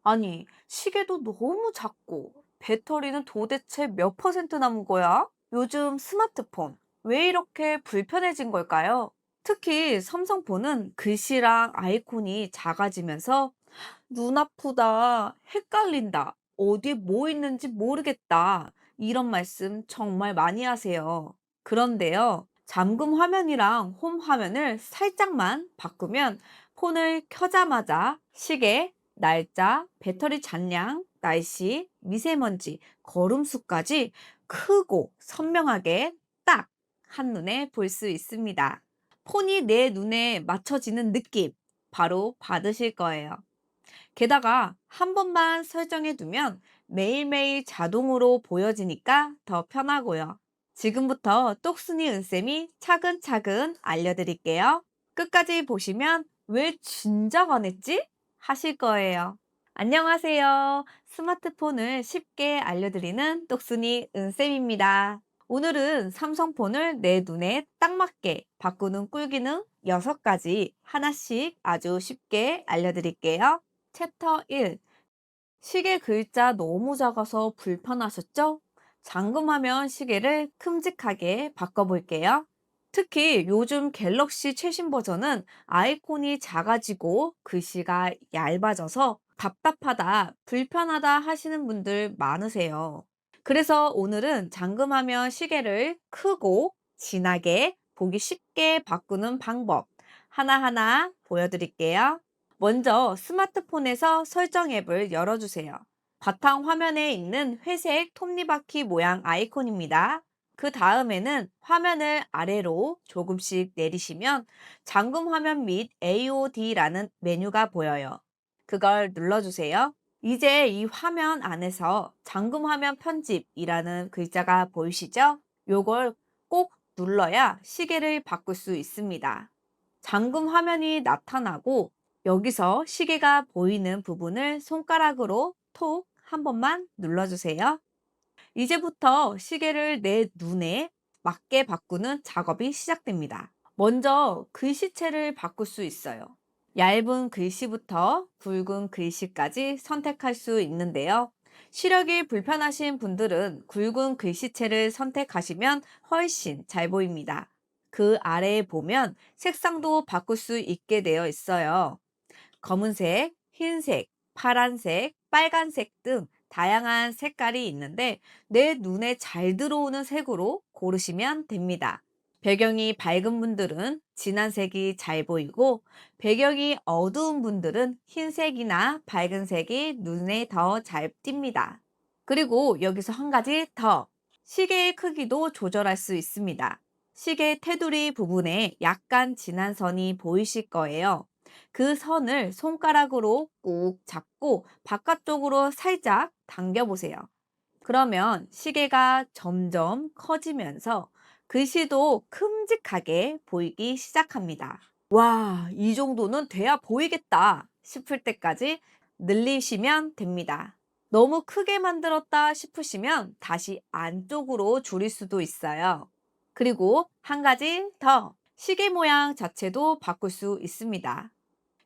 아니, 시계도 너무 작고, 배터리는 도대체 몇 퍼센트 남은 거야? 요즘 스마트폰, 왜 이렇게 불편해진 걸까요? 특히 삼성폰은 글씨랑 아이콘이 작아지면서 눈 아프다, 헷갈린다, 어디에 뭐 있는지 모르겠다, 이런 말씀 정말 많이 하세요. 그런데요, 잠금 화면이랑 홈 화면을 살짝만 바꾸면 폰을 켜자마자 시계, 날짜, 배터리 잔량, 날씨, 미세먼지, 걸음수까지 크고 선명하게 딱 한눈에 볼 수 있습니다. 폰이 내 눈에 맞춰지는 느낌 바로 받으실 거예요. 게다가 한 번만 설정해 두면 매일매일 자동으로 보여지니까 더 편하고요. 지금부터 똑순이 은쌤이 차근차근 알려드릴게요. 끝까지 보시면 왜 진작 안 했지? 하실 거예요. 안녕하세요. 스마트폰을 쉽게 알려드리는 똑순이 은쌤입니다. 오늘은 삼성폰을 내 눈에 딱 맞게 바꾸는 꿀기능 6가지 하나씩 아주 쉽게 알려드릴게요. 챕터 1. 시계 글자 너무 작아서 불편하셨죠? 잠금화면 시계를 큼직하게 바꿔볼게요. 특히 요즘 갤럭시 최신 버전은 아이콘이 작아지고 글씨가 얇아져서 답답하다, 불편하다 하시는 분들 많으세요. 그래서 오늘은 잠금화면 시계를 크고 진하게 보기 쉽게 바꾸는 방법 하나하나 보여드릴게요. 먼저 스마트폰에서 설정 앱을 열어주세요. 바탕 화면에 있는 회색 톱니바퀴 모양 아이콘입니다. 그 다음에는 화면을 아래로 조금씩 내리시면 잠금 화면 및 AOD라는 메뉴가 보여요. 그걸 눌러주세요. 이제 이 화면 안에서 잠금 화면 편집이라는 글자가 보이시죠? 요걸 꼭 눌러야 시계를 바꿀 수 있습니다. 잠금 화면이 나타나고 여기서 시계가 보이는 부분을 손가락으로 톡 한 번만 눌러주세요. 이제부터 시계를 내 눈에 맞게 바꾸는 작업이 시작됩니다. 먼저 글씨체를 바꿀 수 있어요. 얇은 글씨부터 굵은 글씨까지 선택할 수 있는데요. 시력이 불편하신 분들은 굵은 글씨체를 선택하시면 훨씬 잘 보입니다. 그 아래에 보면 색상도 바꿀 수 있게 되어 있어요. 검은색, 흰색, 파란색, 빨간색 등 다양한 색깔이 있는데 내 눈에 잘 들어오는 색으로 고르시면 됩니다. 배경이 밝은 분들은 진한 색이 잘 보이고 배경이 어두운 분들은 흰색이나 밝은 색이 눈에 더 잘 띕니다. 그리고 여기서 한 가지 더, 시계의 크기도 조절할 수 있습니다. 시계 테두리 부분에 약간 진한 선이 보이실 거예요. 그 선을 손가락으로 꾹 잡고 바깥쪽으로 살짝 당겨 보세요. 그러면 시계가 점점 커지면서 글씨도 큼직하게 보이기 시작합니다. 와, 이 정도는 돼야 보이겠다 싶을 때까지 늘리시면 됩니다. 너무 크게 만들었다 싶으시면 다시 안쪽으로 줄일 수도 있어요. 그리고 한 가지 더, 시계 모양 자체도 바꿀 수 있습니다.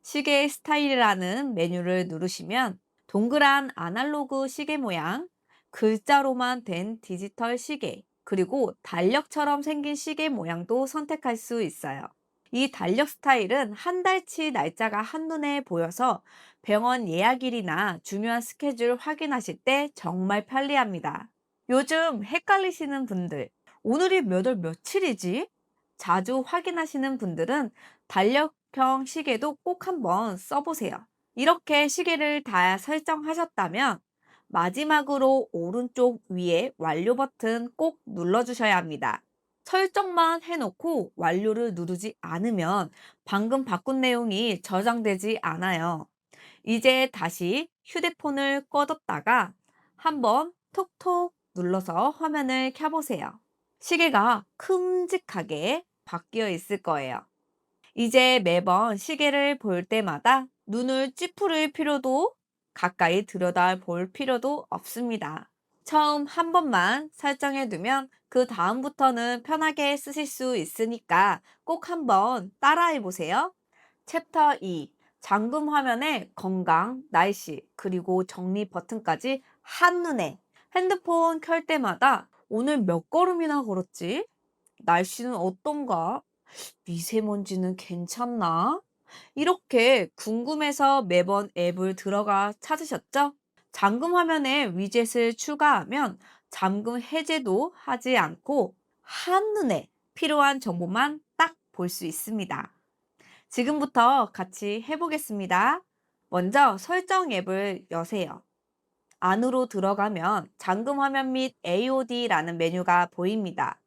시계 스타일이라는 메뉴를 누르시면 동그란 아날로그 시계 모양, 글자로만 된 디지털 시계, 그리고 달력처럼 생긴 시계 모양도 선택할 수 있어요. 이 달력 스타일은 한 달치 날짜가 한눈에 보여서 병원 예약일이나 중요한 스케줄 확인하실 때 정말 편리합니다. 요즘 헷갈리시는 분들, 오늘이 몇 월 며칠이지? 자주 확인하시는 분들은 달력형 시계도 꼭 한번 써보세요. 이렇게 시계를 다 설정하셨다면 마지막으로 오른쪽 위에 완료 버튼 꼭 눌러주셔야 합니다. 설정만 해놓고 완료를 누르지 않으면 방금 바꾼 내용이 저장되지 않아요. 이제 다시 휴대폰을 꺼뒀다가 한번 톡톡 눌러서 화면을 켜보세요. 시계가 큼직하게 바뀌어 있을 거예요. 이제 매번 시계를 볼 때마다 눈을 찌푸릴 필요도 가까이 들여다 볼 필요도 없습니다. 처음 한 번만 설정해 두면 그 다음부터는 편하게 쓰실 수 있으니까 꼭 한번 따라해 보세요. 챕터 2. 잠금 화면에 건강, 날씨, 그리고 정리 버튼까지 한눈에. 핸드폰 켤 때마다 오늘 몇 걸음이나 걸었지? 날씨는 어떤가? 미세먼지는 괜찮나? 이렇게 궁금해서 매번 앱을 들어가 찾으셨죠? 잠금 화면에 위젯을 추가하면 잠금 해제도 하지 않고 한눈에 필요한 정보만 딱 볼 수 있습니다. 지금부터 같이 해보겠습니다. 먼저 설정 앱을 여세요. 안으로 들어가면 잠금 화면 및 AOD라는 메뉴가 보입니다.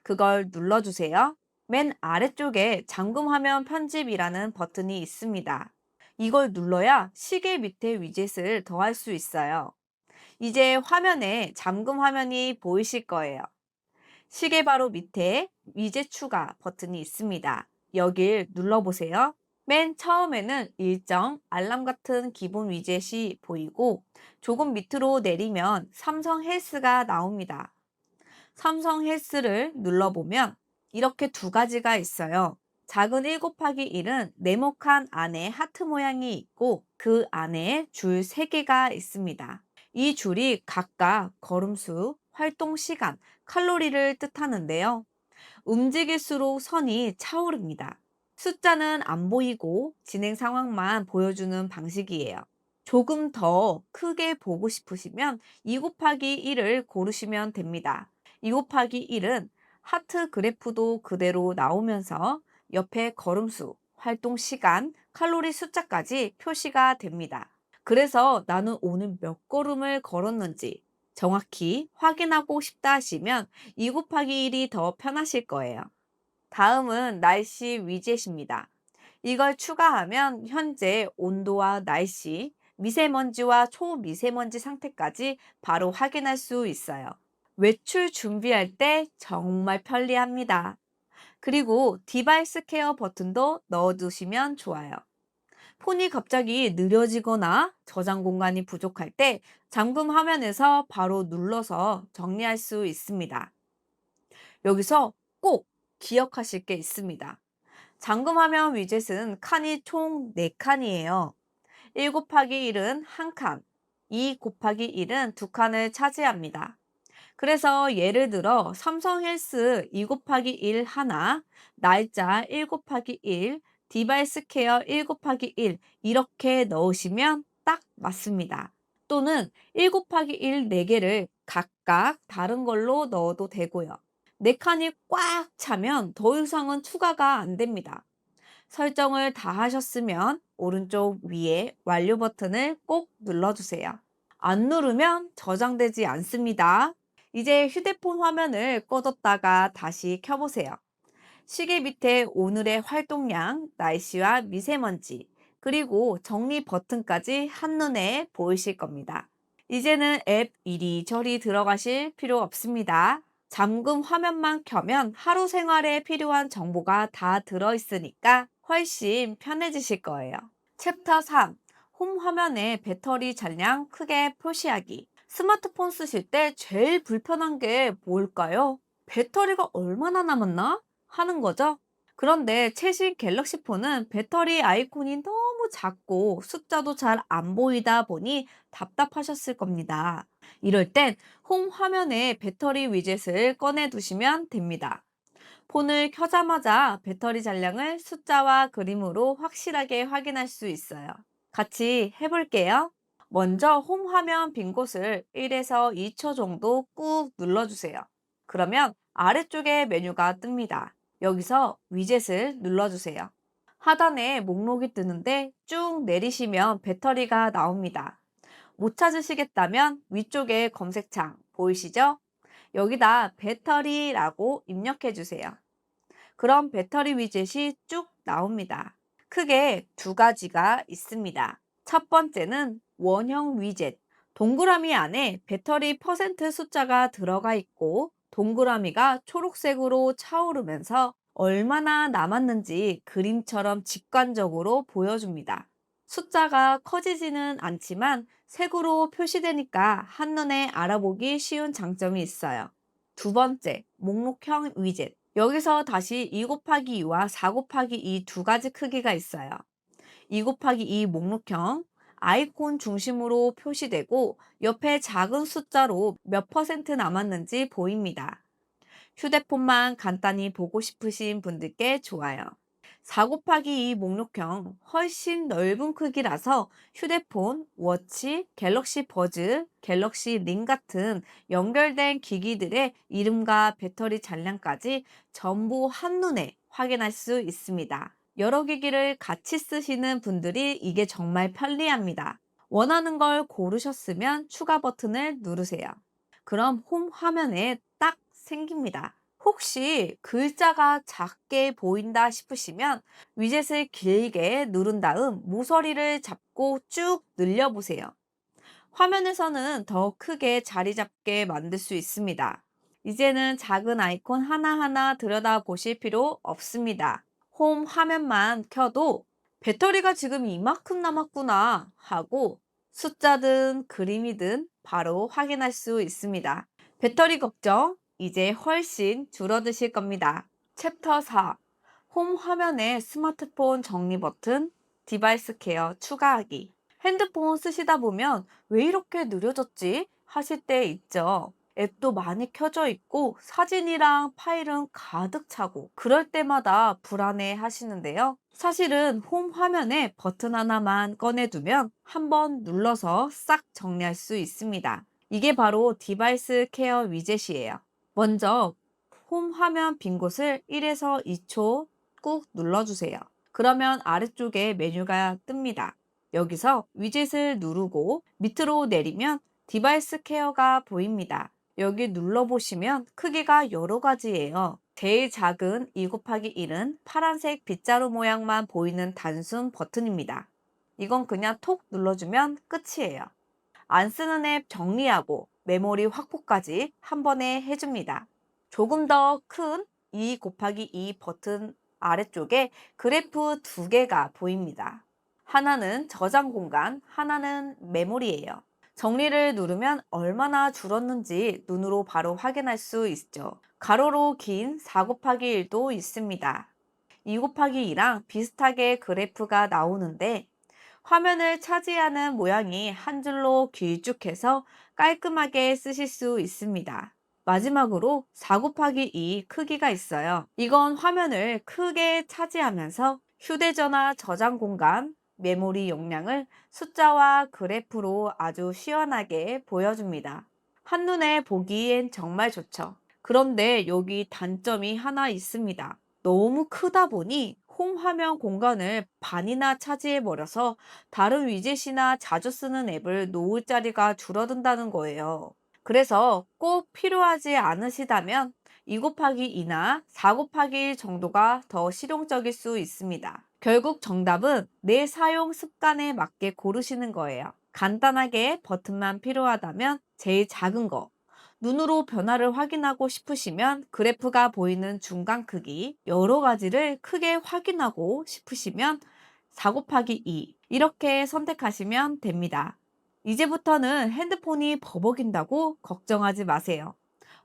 그걸 눌러주세요. 맨 아래쪽에 잠금 화면 편집이라는 버튼이 있습니다. 이걸 눌러야 시계 밑에 위젯을 더할 수 있어요. 이제 화면에 잠금 화면이 보이실 거예요. 시계 바로 밑에 위젯 추가 버튼이 있습니다. 여길 눌러보세요. 맨 처음에는 일정, 알람 같은 기본 위젯이 보이고 조금 밑으로 내리면 삼성 헬스가 나옵니다. 삼성 헬스를 눌러보면 이렇게 두 가지가 있어요. 작은 1 곱하기 1은 네모칸 안에 하트 모양이 있고 그 안에 줄 3개가 있습니다. 이 줄이 각각 걸음수, 활동 시간, 칼로리를 뜻하는데요. 움직일수록 선이 차오릅니다. 숫자는 안 보이고 진행 상황만 보여주는 방식이에요. 조금 더 크게 보고 싶으시면 2 곱하기 1을 고르시면 됩니다. 2 곱하기 1은 하트 그래프도 그대로 나오면서 옆에 걸음수, 활동 시간, 칼로리 숫자까지 표시가 됩니다. 그래서 나는 오늘 몇 걸음을 걸었는지 정확히 확인하고 싶다 하시면 2 곱하기 1이 더 편하실 거예요. 다음은 날씨 위젯입니다. 이걸 추가하면 현재 온도와 날씨, 미세먼지와 초미세먼지 상태까지 바로 확인할 수 있어요. 외출 준비할 때 정말 편리합니다. 그리고 디바이스 케어 버튼도 넣어두시면 좋아요. 폰이 갑자기 느려지거나 저장 공간이 부족할 때 잠금 화면에서 바로 눌러서 정리할 수 있습니다. 여기서 꼭 기억하실 게 있습니다. 잠금 화면 위젯은 칸이 총 4칸이에요. 1 곱하기 1은 1칸, 2 곱하기 1은 2칸을 차지합니다. 그래서 예를 들어 삼성 헬스 2 곱하기 1 하나, 날짜 1 곱하기 1, 디바이스 케어 1 곱하기 1 이렇게 넣으시면 딱 맞습니다. 또는 1 곱하기 1 4개를 각각 다른 걸로 넣어도 되고요. 4칸이 꽉 차면 더 이상은 추가가 안 됩니다. 설정을 다 하셨으면 오른쪽 위에 완료 버튼을 꼭 눌러주세요. 안 누르면 저장되지 않습니다. 이제 휴대폰 화면을 꺼뒀다가 다시 켜보세요. 시계 밑에 오늘의 활동량, 날씨와 미세먼지, 그리고 정리 버튼까지 한눈에 보이실 겁니다. 이제는 앱 이리저리 들어가실 필요 없습니다. 잠금 화면만 켜면 하루 생활에 필요한 정보가 다 들어있으니까 훨씬 편해지실 거예요. 챕터 3. 홈 화면에 배터리 잔량 크게 표시하기. 스마트폰 쓰실 때 제일 불편한 게 뭘까요? 배터리가 얼마나 남았나? 하는 거죠. 그런데 최신 갤럭시 폰은 배터리 아이콘이 너무 작고 숫자도 잘 안 보이다 보니 답답하셨을 겁니다. 이럴 땐 홈 화면에 배터리 위젯을 꺼내 두시면 됩니다. 폰을 켜자마자 배터리 잔량을 숫자와 그림으로 확실하게 확인할 수 있어요. 같이 해볼게요. 먼저 홈 화면 빈 곳을 1에서 2초 정도 꾹 눌러주세요. 그러면 아래쪽에 메뉴가 뜹니다. 여기서 위젯을 눌러주세요. 하단에 목록이 뜨는데 쭉 내리시면 배터리가 나옵니다. 못 찾으시겠다면 위쪽에 검색창 보이시죠? 여기다 배터리라고 입력해 주세요. 그럼 배터리 위젯이 쭉 나옵니다. 크게 두 가지가 있습니다. 첫 번째는 원형 위젯. 동그라미 안에 배터리 퍼센트 숫자가 들어가 있고 동그라미가 초록색으로 차오르면서 얼마나 남았는지 그림처럼 직관적으로 보여줍니다. 숫자가 커지지는 않지만 색으로 표시되니까 한눈에 알아보기 쉬운 장점이 있어요. 두 번째, 목록형 위젯. 여기서 다시 2 곱하기 2와 4 곱하기 2 두 가지 크기가 있어요. 2 곱하기 2 목록형 아이콘 중심으로 표시되고 옆에 작은 숫자로 몇 퍼센트 남았는지 보입니다. 휴대폰만 간단히 보고 싶으신 분들께 좋아요. 4 곱하기 2 목록형 훨씬 넓은 크기라서 휴대폰, 워치, 갤럭시 버즈, 갤럭시 링 같은 연결된 기기들의 이름과 배터리 잔량까지 전부 한눈에 확인할 수 있습니다. 여러 기기를 같이 쓰시는 분들이 이게 정말 편리합니다. 원하는 걸 고르셨으면 추가 버튼을 누르세요. 그럼 홈 화면에 딱 생깁니다. 혹시 글자가 작게 보인다 싶으시면 위젯을 길게 누른 다음 모서리를 잡고 쭉 늘려보세요. 화면에서는 더 크게 자리 잡게 만들 수 있습니다. 이제는 작은 아이콘 하나하나 들여다보실 필요 없습니다. 홈 화면만 켜도 배터리가 지금 이만큼 남았구나 하고 숫자든 그림이든 바로 확인할 수 있습니다. 배터리 걱정 이제 훨씬 줄어드실 겁니다. 챕터 4. 홈 화면에 스마트폰 정리 버튼, 디바이스 케어 추가하기. 핸드폰 쓰시다 보면 왜 이렇게 느려졌지? 하실 때 있죠. 앱도 많이 켜져 있고 사진이랑 파일은 가득 차고 그럴 때마다 불안해 하시는데요. 사실은 홈 화면에 버튼 하나만 꺼내두면 한번 눌러서 싹 정리할 수 있습니다. 이게 바로 디바이스 케어 위젯이에요. 먼저 홈 화면 빈 곳을 1에서 2초 꾹 눌러주세요. 그러면 아래쪽에 메뉴가 뜹니다. 여기서 위젯을 누르고 밑으로 내리면 디바이스 케어가 보입니다. 여기 눌러보시면 크기가 여러 가지예요. 제일 작은 2 곱하기 1은 파란색 빗자루 모양만 보이는 단순 버튼입니다. 이건 그냥 톡 눌러주면 끝이에요. 안 쓰는 앱 정리하고 메모리 확보까지 한 번에 해줍니다. 조금 더 큰 2 곱하기 2 버튼 아래쪽에 그래프 두 개가 보입니다. 하나는 저장 공간, 하나는 메모리예요. 정리를 누르면 얼마나 줄었는지 눈으로 바로 확인할 수 있죠. 가로로 긴 4 곱하기 1도 있습니다. 2 곱하기 2랑 비슷하게 그래프가 나오는데 화면을 차지하는 모양이 한 줄로 길쭉해서 깔끔하게 쓰실 수 있습니다. 마지막으로 4 곱하기 2 크기가 있어요. 이건 화면을 크게 차지하면서 휴대전화 저장 공간, 메모리 용량을 숫자와 그래프로 아주 시원하게 보여줍니다. 한눈에 보기엔 정말 좋죠. 그런데 여기 단점이 하나 있습니다. 너무 크다 보니 홈 화면 공간을 반이나 차지해버려서 다른 위젯이나 자주 쓰는 앱을 놓을 자리가 줄어든다는 거예요. 그래서 꼭 필요하지 않으시다면 2 곱하기 2나 4 곱하기 1 정도가 더 실용적일 수 있습니다. 결국 정답은 내 사용 습관에 맞게 고르시는 거예요. 간단하게 버튼만 필요하다면 제일 작은 거, 눈으로 변화를 확인하고 싶으시면 그래프가 보이는 중간 크기, 여러 가지를 크게 확인하고 싶으시면 4 곱하기 2 이렇게 선택하시면 됩니다. 이제부터는 핸드폰이 버벅인다고 걱정하지 마세요.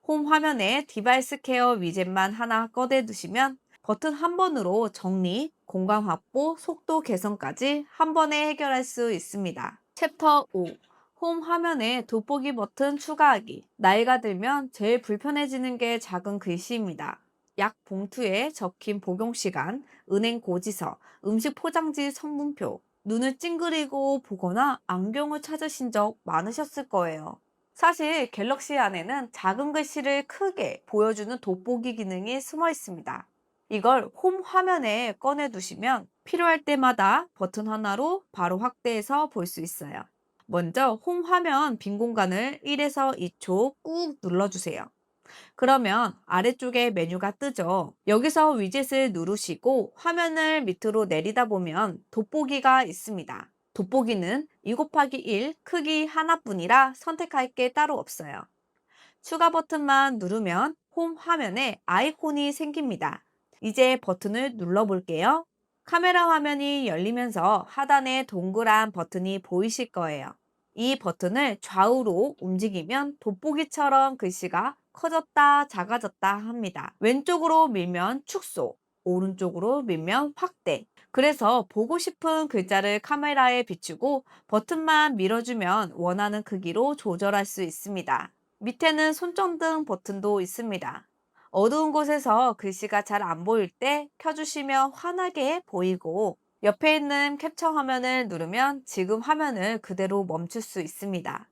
홈 화면에 디바이스 케어 위젯만 하나 꺼내 두시면 버튼 한 번으로 정리, 공간 확보, 속도 개선까지 한 번에 해결할 수 있습니다. 챕터 5. 홈 화면에 돋보기 버튼 추가하기. 나이가 들면 제일 불편해지는 게 작은 글씨입니다. 약 봉투에 적힌 복용시간, 은행 고지서, 음식 포장지 성분표, 눈을 찡그리고 보거나 안경을 찾으신 적 많으셨을 거예요. 사실 갤럭시 안에는 작은 글씨를 크게 보여주는 돋보기 기능이 숨어 있습니다. 이걸 홈 화면에 꺼내 두시면 필요할 때마다 버튼 하나로 바로 확대해서 볼 수 있어요. 먼저 홈 화면 빈 공간을 1에서 2초 꾹 눌러주세요. 그러면 아래쪽에 메뉴가 뜨죠. 여기서 위젯을 누르시고 화면을 밑으로 내리다 보면 돋보기가 있습니다. 돋보기는 2 곱하기 1 크기 하나뿐이라 선택할 게 따로 없어요. 추가 버튼만 누르면 홈 화면에 아이콘이 생깁니다. 이제 버튼을 눌러볼게요. 카메라 화면이 열리면서 하단에 동그란 버튼이 보이실 거예요. 이 버튼을 좌우로 움직이면 돋보기처럼 글씨가 커졌다 작아졌다 합니다. 왼쪽으로 밀면 축소, 오른쪽으로 밀면 확대. 그래서 보고 싶은 글자를 카메라에 비추고 버튼만 밀어주면 원하는 크기로 조절할 수 있습니다. 밑에는 손전등 버튼도 있습니다. 어두운 곳에서 글씨가 잘 안 보일 때 켜주시면 환하게 보이고, 옆에 있는 캡처 화면을 누르면 지금 화면을 그대로 멈출 수 있습니다.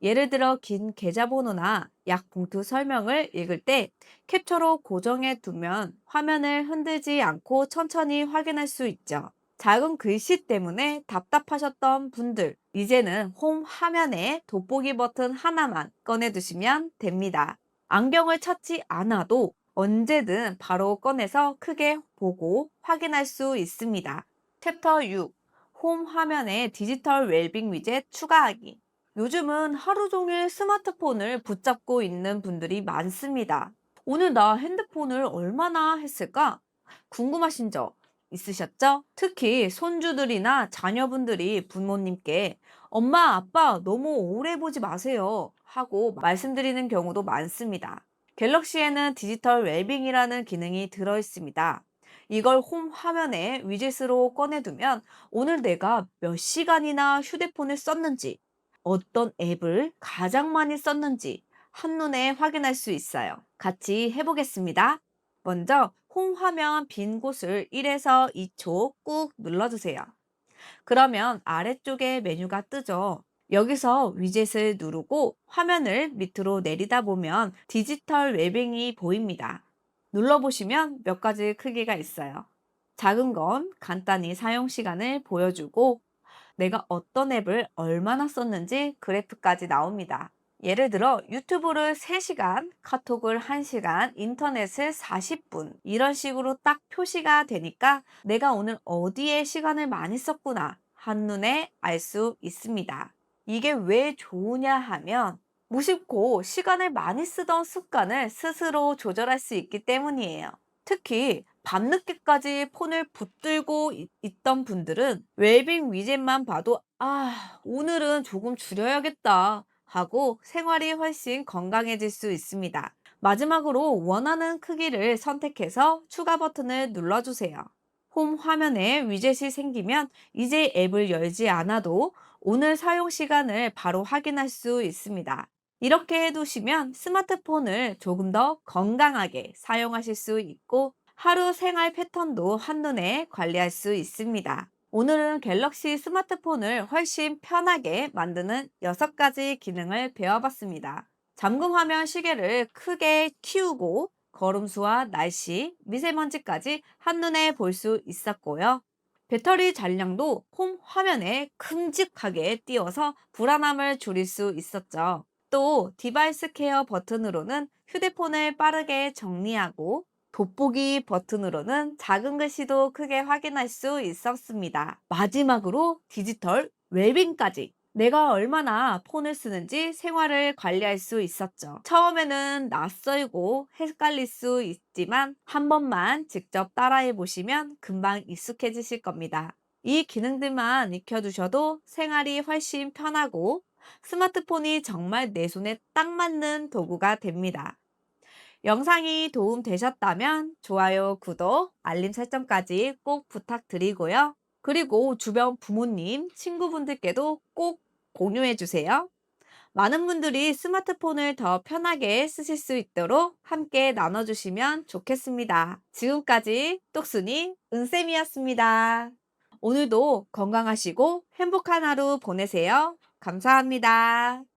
예를 들어 긴 계좌번호나 약 봉투 설명을 읽을 때 캡처로 고정해 두면 화면을 흔들지 않고 천천히 확인할 수 있죠. 작은 글씨 때문에 답답하셨던 분들, 이제는 홈 화면에 돋보기 버튼 하나만 꺼내 두시면 됩니다. 안경을 찾지 않아도 언제든 바로 꺼내서 크게 보고 확인할 수 있습니다. 챕터 6. 홈 화면에 디지털 웰빙 위젯 추가하기. 요즘은 하루 종일 스마트폰을 붙잡고 있는 분들이 많습니다. 오늘 나 핸드폰을 얼마나 했을까? 궁금하신 적 있으셨죠? 특히 손주들이나 자녀분들이 부모님께 엄마, 아빠 너무 오래 보지 마세요 하고 말씀드리는 경우도 많습니다. 갤럭시에는 디지털 웰빙이라는 기능이 들어 있습니다. 이걸 홈 화면에 위젯으로 꺼내두면 오늘 내가 몇 시간이나 휴대폰을 썼는지, 어떤 앱을 가장 많이 썼는지 한눈에 확인할 수 있어요. 같이 해보겠습니다. 먼저 홈 화면 빈 곳을 1에서 2초 꾹 눌러주세요. 그러면 아래쪽에 메뉴가 뜨죠. 여기서 위젯을 누르고 화면을 밑으로 내리다 보면 디지털 웰빙이 보입니다. 눌러보시면 몇 가지 크기가 있어요. 작은 건 간단히 사용 시간을 보여주고, 내가 어떤 앱을 얼마나 썼는지 그래프까지 나옵니다. 예를 들어 유튜브를 3시간, 카톡을 1시간, 인터넷을 40분 이런 식으로 딱 표시가 되니까 내가 오늘 어디에 시간을 많이 썼구나 한눈에 알 수 있습니다. 이게 왜 좋으냐 하면 무심코 시간을 많이 쓰던 습관을 스스로 조절할 수 있기 때문이에요. 특히 밤늦게까지 폰을 붙들고 있던 분들은 웰빙 위젯만 봐도 오늘은 조금 줄여야겠다 하고 생활이 훨씬 건강해질 수 있습니다. 마지막으로 원하는 크기를 선택해서 추가 버튼을 눌러주세요. 홈 화면에 위젯이 생기면 이제 앱을 열지 않아도 오늘 사용 시간을 바로 확인할 수 있습니다. 이렇게 해두시면 스마트폰을 조금 더 건강하게 사용하실 수 있고 하루 생활 패턴도 한눈에 관리할 수 있습니다. 오늘은 갤럭시 스마트폰을 훨씬 편하게 만드는 6가지 기능을 배워봤습니다. 잠금 화면 시계를 크게 키우고 걸음수와 날씨, 미세먼지까지 한눈에 볼 수 있었고요. 배터리 잔량도 홈 화면에 큼직하게 띄워서 불안함을 줄일 수 있었죠. 또 디바이스 케어 버튼으로는 휴대폰을 빠르게 정리하고, 돋보기 버튼으로는 작은 글씨도 크게 확인할 수 있었습니다. 마지막으로 디지털 웰빙까지 내가 얼마나 폰을 쓰는지 생활을 관리할 수 있었죠. 처음에는 낯설고 헷갈릴 수 있지만 한 번만 직접 따라해 보시면 금방 익숙해지실 겁니다. 이 기능들만 익혀두셔도 생활이 훨씬 편하고 스마트폰이 정말 내 손에 딱 맞는 도구가 됩니다. 영상이 도움 되셨다면 좋아요, 구독, 알림 설정까지 꼭 부탁드리고요. 그리고 주변 부모님, 친구분들께도 꼭 공유해 주세요. 많은 분들이 스마트폰을 더 편하게 쓰실 수 있도록 함께 나눠주시면 좋겠습니다. 지금까지 똑순이 은쌤이었습니다. 오늘도 건강하시고 행복한 하루 보내세요. 감사합니다.